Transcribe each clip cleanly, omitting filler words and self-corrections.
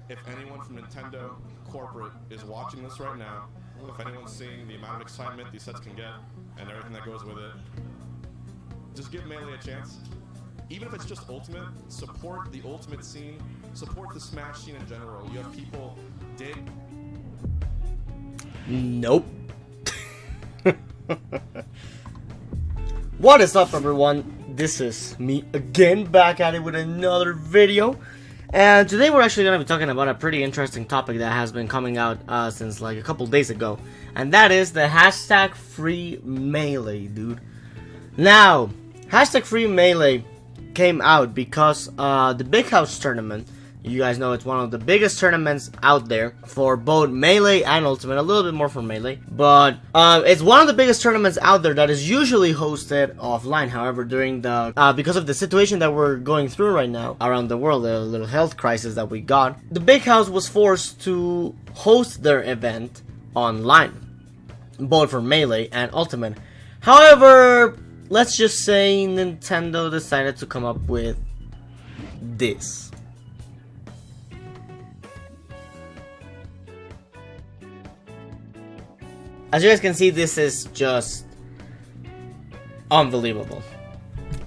if anyone from Nintendo corporate is watching this right now, if anyone's seeing the amount of excitement these sets can get and everything that goes with it, just give Melee a chance. Even if it's just Ultimate, support the Ultimate scene, support the Smash scene in general. You have people dig. Nope. What is up, everyone? This is me again, back at it with another video. And today we're actually going to be talking about a pretty interesting topic that has been coming out since like a couple days ago. And that is the hashtag FreeMelee, dude. Now, hashtag FreeMelee came out because the Big House tournament, you guys know it's one of the biggest tournaments out there for both Melee and Ultimate, a little bit more for Melee, but it's one of the biggest tournaments out there that is usually hosted offline. However, during the because of the situation that we're going through right now around the world, the little health crisis that we got, the Big House was forced to host their event online, both for Melee and Ultimate. However, let's just say Nintendo decided to come up with this. As you guys can see, this is just unbelievable.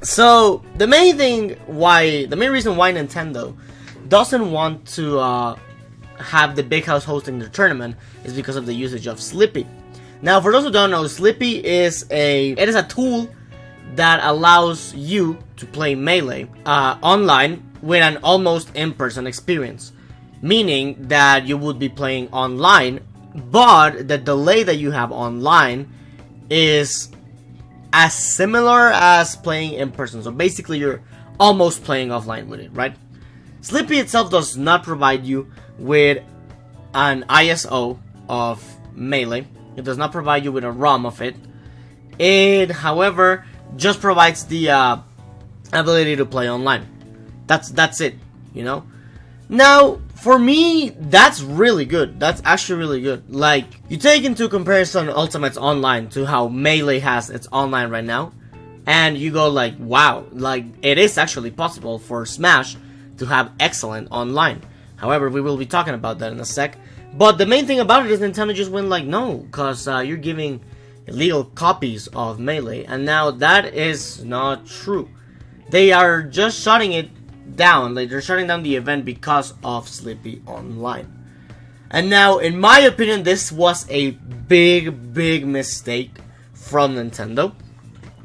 So the main reason why Nintendo doesn't want to have the Big House hosting the tournament is because of the usage of Slippi. Now, for those who don't know, Slippi is a tool that allows you to play Melee online with an almost in-person experience, meaning that you would be playing online, but the delay that you have online is as similar as playing in person. So basically you're almost playing offline with it, right? Slippi itself does not provide you with an ISO of Melee. It does not provide you with a ROM of it. It, however, just provides the ability to play online. That's it, you know? Now, for me, that's really good. That's actually really good. Like, you take into comparison Ultimate's online to how Melee has its online right now, and you go like, wow, like, it is actually possible for Smash to have excellent online. However, we will be talking about that in a sec. But the main thing about it is Nintendo just went like, no, because you're giving illegal copies of Melee, and now that is not true. They are just shutting it down. Like, they're shutting down the event because of Slippi Online. And now, in my opinion, this was a big mistake from Nintendo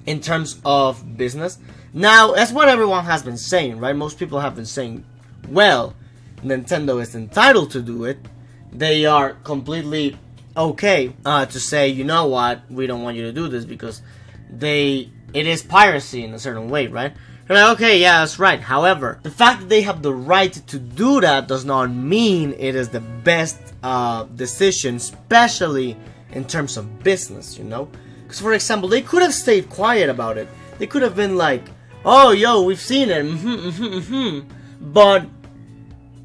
in terms of business. Now, that's what everyone has been saying, right? Most people have been saying, well, Nintendo is entitled to do it. They are completely okay to say, you know what, we don't want you to do this because it is piracy in a certain way, right? They're like, okay, yeah, that's right. However, the fact that they have the right to do that does not mean it is the best decision, especially in terms of business, you know? Because, for example, they could have stayed quiet about it. They could have been like, oh, yo, we've seen it, But,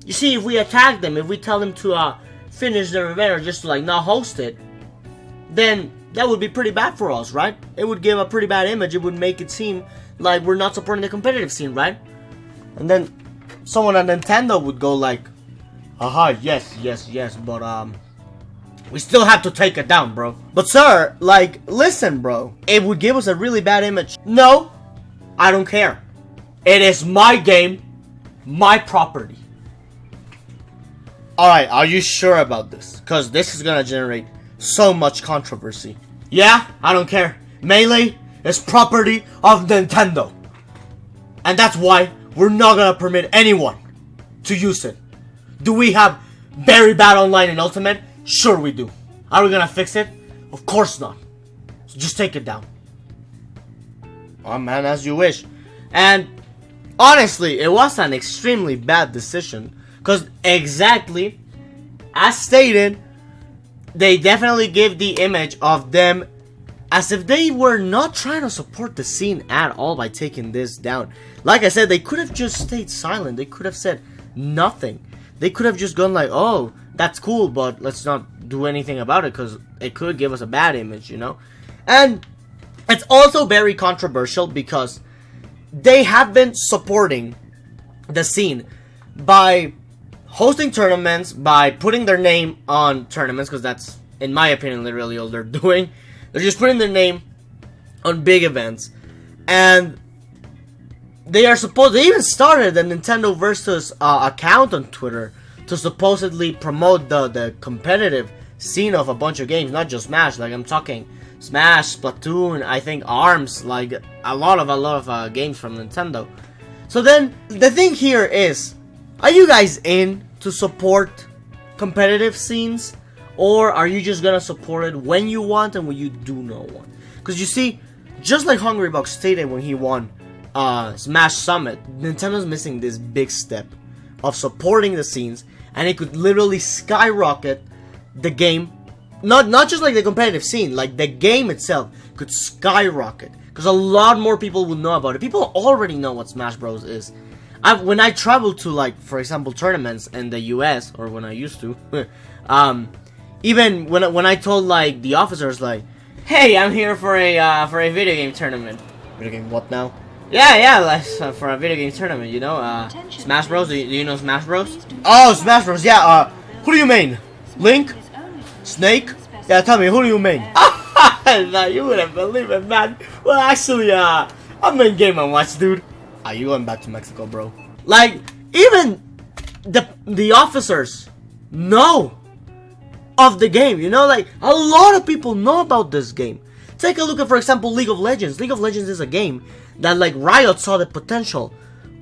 you see, if we attack them, if we tell them to finish their event or just to, like, not host it, then that would be pretty bad for us, right? It would give a pretty bad image. It would make it seem like we're not supporting the competitive scene, right? And then someone at Nintendo would go like, aha, yes, but we still have to take it down, bro. But sir, like, listen, bro, it would give us a really bad image. No, I don't care. It is my game, my property. Alright, are you sure about this? Because this is gonna generate so much controversy. Yeah, I don't care. Melee is property of Nintendo. And that's why we're not gonna permit anyone to use it. Do we have very bad online in Ultimate? Sure we do. Are we gonna fix it? Of course not. So just take it down. Oh man, as you wish. And honestly, it was an extremely bad decision. Because exactly as stated, they definitely give the image of them as if they were not trying to support the scene at all by taking this down. Like I said, they could have just stayed silent. They could have said nothing. They could have just gone like, oh, that's cool, but let's not do anything about it because it could give us a bad image, you know? And it's also very controversial because they have been supporting the scene by hosting tournaments by putting their name on tournaments, because that's, in my opinion, literally all they're doing. They're just putting their name on big events. And they even started the Nintendo Versus account on Twitter to supposedly promote the competitive scene of a bunch of games, not just Smash. Like, I'm talking Smash, Splatoon, I think ARMS, like a lot of games from Nintendo. So then, the thing here is, are you guys in to support competitive scenes? Or are you just gonna support it when you want and when you do not want? Because you see, just like Hungrybox stated when he won Smash Summit, Nintendo's missing this big step of supporting the scenes, and it could literally skyrocket the game. Not just like the competitive scene, like the game itself could skyrocket. Because a lot more people will know about it. People already know what Smash Bros. Is. When I travel to, like, for example, tournaments in the US, or when I used to, even when I told, like, the officers, like, hey, I'm here for a video game tournament. Video game what now? Yeah, like, for a video game tournament, you know, Smash Bros. Do you know Smash Bros? Oh, Smash Bros. Yeah. Who do you mean? Link? Snake? Yeah, tell me, who do you mean? No, you wouldn't believe it, man. Well, actually, I'm in Game & Watch, dude. Are you going back to Mexico, bro? Like, even the officers know of the game, you know? Like, a lot of people know about this game. Take a look at, for example, League of Legends. League of Legends is a game that, like, Riot saw the potential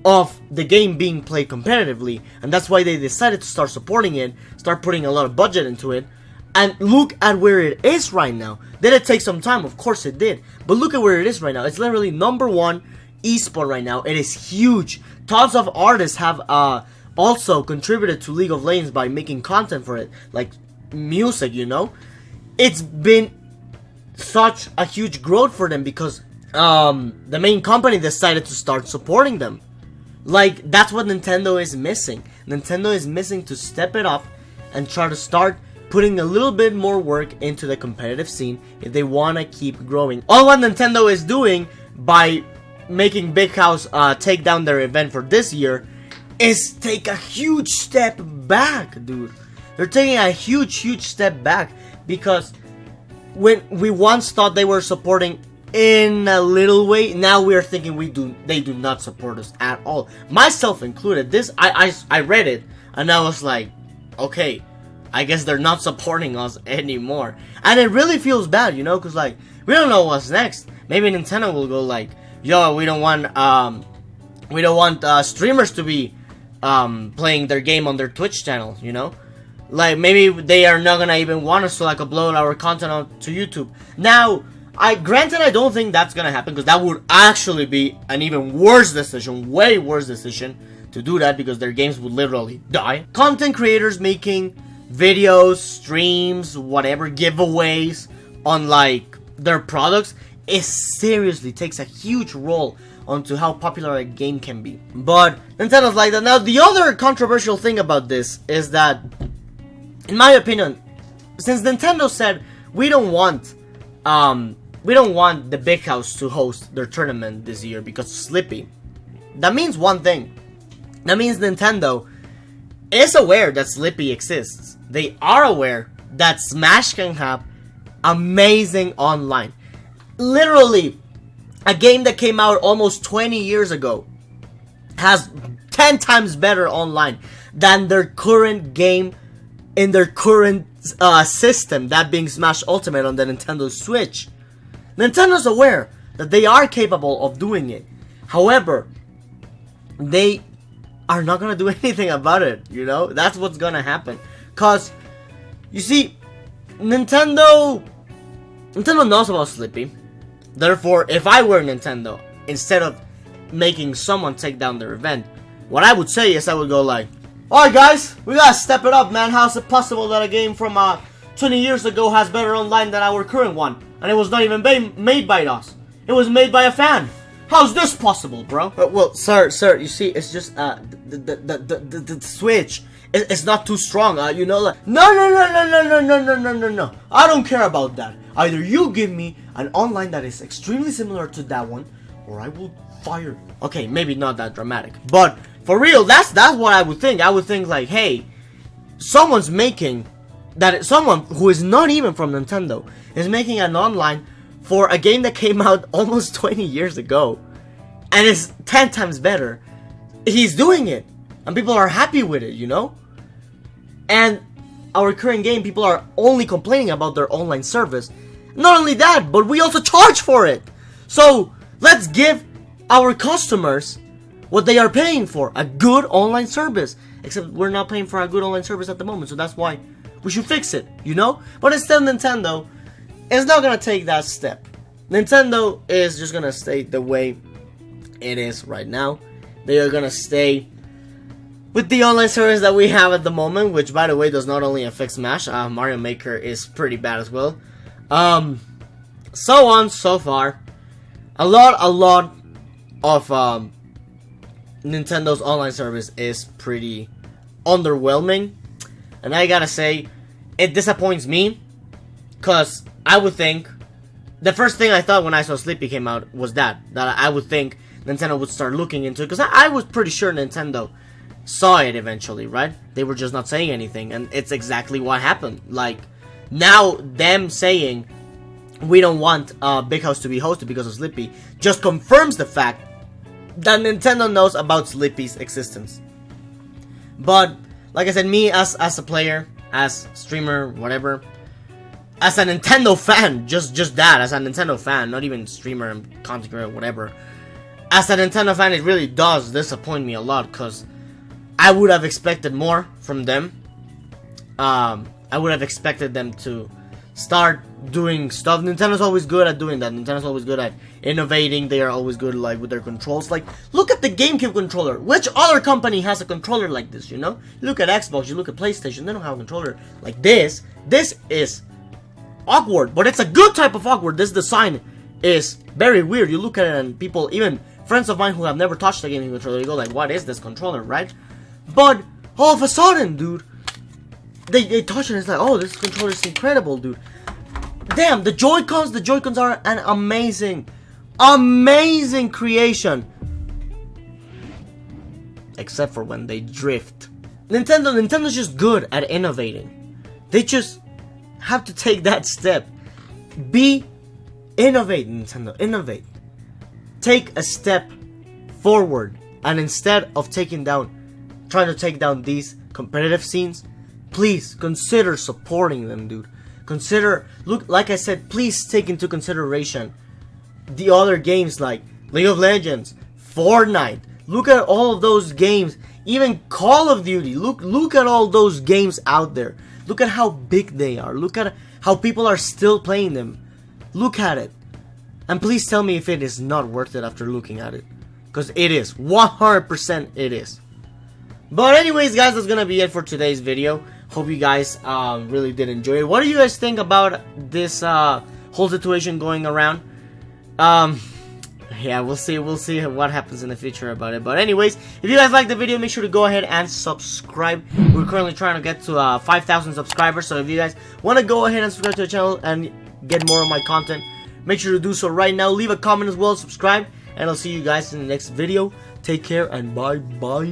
of the game being played competitively, and that's why they decided to start supporting it, start putting a lot of budget into it. And look at where it is right now. Did it take some time? Of course it did. But look at where it is right now. It's literally #1 esport right now. It is huge. Tons of artists have also contributed to League of Legends by making content for it. Like music, you know. It's been such a huge growth for them because the main company decided to start supporting them. Like, that's what Nintendo is missing. Nintendo is missing to step it up and try to start putting a little bit more work into the competitive scene if they want to keep growing. All what Nintendo is doing by making Big House take down their event for this year is take a huge step back, dude. They're taking a huge step back because when we once thought they were supporting in a little way, now we are thinking they do not support us at all, myself included. This I read it and I was like, okay, I guess they're not supporting us anymore. And it really feels bad, you know, because, like, we don't know what's next. Maybe Nintendo will go like, yo, we don't want streamers to be playing their game on their Twitch channel, you know. Like, maybe they are not gonna even want us to, like, upload our content onto YouTube. Now, granted, I don't think that's gonna happen, because that would actually be an even worse decision, way worse decision to do that, because their games would literally die. Content creators making videos, streams, whatever, giveaways on, like, their products, it seriously takes a huge role onto how popular a game can be. But Nintendo's like that. Now, the other controversial thing about this is that, in my opinion, since Nintendo said we don't want the Big House to host their tournament this year because of Slippi, that means one thing. That means Nintendo is aware that Slippi exists. They are aware that Smash can have amazing online. Literally, a game that came out almost 20 years ago has 10 times better online than their current game in their current system, that being Smash Ultimate on the Nintendo Switch. Nintendo's aware that they are capable of doing it. However, they are not gonna do anything about it, you know? That's what's gonna happen. Cause, you see, Nintendo knows about Slippi. Therefore, if I were Nintendo, instead of making someone take down their event, what I would say is I would go like, alright guys, we gotta step it up, man. How's it possible that a game from 20 years ago has better online than our current one? And it was not even made by us. It was made by a fan. How's this possible, bro? Well, sir, you see, it's just the Switch. It's not too strong, you know. Like, no. I don't care about that. Either you give me an online that is extremely similar to that one, or I will fire. Okay, maybe not that dramatic, but For real, that's what I would think. I would think like, hey, someone's making that. Someone who is not even from Nintendo is making an online for a game that came out almost 20 years ago, and is 10 times better. He's doing it, and people are happy with it, you know. And our current game, people are only complaining about their online service. Not only that, but we also charge for it. So let's give our customers what they are paying for, a good online service. Except we're not paying for a good online service at the moment, so that's why we should fix it, you know? But instead, Nintendo is not gonna take that step. Nintendo is just gonna stay the way it is right now. They are gonna stay with the online service that we have at the moment, which, by the way, does not only affect Smash. Mario Maker is pretty bad as well. So on, so far. A lot of Nintendo's online service is pretty underwhelming, and I gotta say, it disappoints me, cause I would think, the first thing I thought when I saw Slippi came out was that I would think Nintendo would start looking into it, cause I was pretty sure Nintendo saw it eventually, right? They were just not saying anything, and it's exactly what happened. Like, now them saying we don't want Big House to be hosted because of Slippi just confirms the fact that Nintendo knows about Slippi's existence. But like I said, me as a player, as streamer, whatever, as a Nintendo fan, just that, as a Nintendo fan, not even streamer and content creator, whatever. As a Nintendo fan, it really does disappoint me a lot, because I would have expected more from them. I would have expected them to start doing stuff. Nintendo's always good at doing that. Nintendo's always good at innovating. They are always good, like, with their controls. Like, look at the GameCube controller. Which other company has a controller like this, you know? You look at Xbox, you look at PlayStation, they don't have a controller like this. This is awkward, but it's a good type of awkward. This design is very weird. You look at it and people, even friends of mine who have never touched a gaming controller, you go like, what is this controller, right? But all of a sudden, dude, they touch it and it's like, oh, this controller is incredible, dude. Damn, the Joy-Cons are an amazing creation. Except for when they drift. Nintendo's just good at innovating. They just have to take that step. Innovate, Nintendo, innovate. Take a step forward, and instead of trying to take down these competitive scenes, please consider supporting them, dude. Look, like I said, please take into consideration the other games like League of Legends, Fortnite. Look at all of those games, even Call of Duty. Look at all those games out there. Look at how big they are. Look at how people are still playing them. Look at it. And please tell me if it is not worth it after looking at it. Because it is. 100% it is. But anyways, guys, that's gonna be it for today's video. Hope you guys really did enjoy it. What do you guys think about this whole situation going around? Yeah, we'll see what happens in the future about it. But anyways, if you guys like the video, make sure to go ahead and subscribe. We're currently trying to get to 5,000 subscribers. So if you guys want to go ahead and subscribe to the channel and get more of my content, make sure to do so right now. Leave a comment as well, subscribe, and I'll see you guys in the next video. Take care and bye-bye.